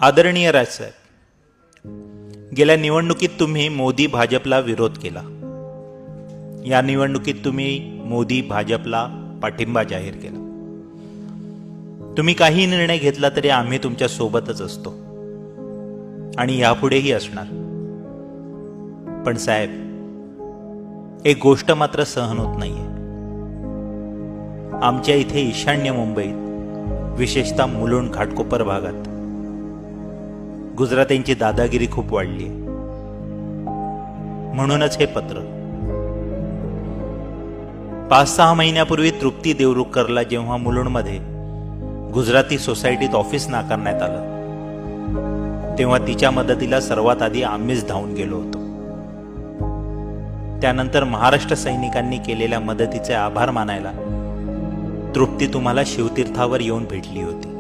आदरणीय राजसाहेब, गेल्या निवडणुकीत तुम्ही मोदी भाजपला विरोध केला. या निवडणुकीत तुम्ही मोदी भाजपला पाठिंबा जाहीर केला. तुम्ही काही निर्णय घेतला तरी आम्ही तुमच्या सोबतच असतो आणि यापुढेही असणार. पण साहेब, एक गोष्ट मात्र सहन होत नाहीये. आमच्या इथे ईशान्य मुंबईत, विशेषतः मुलुंड घाटकोपर भागात गुजरात्यांची दादागिरी खूप वाढली आहे. म्हणूनच हे पत्र. 5-6 महिन्यापूर्वी तृप्ती देवरुखकरला जेव्हा मुलुंडमध्ये गुजराती सोसायटीत ऑफिस नाकारण्यात आलं, तेव्हा तिच्या मदतीला सर्वात आधी आम्हीच धावून गेलो होतो. त्यानंतर महाराष्ट्र सैनिकांनी केलेल्या मदतीचे आभार मानायला तृप्ती तुम्हाला शिवतीर्थावर येऊन भेटली होती.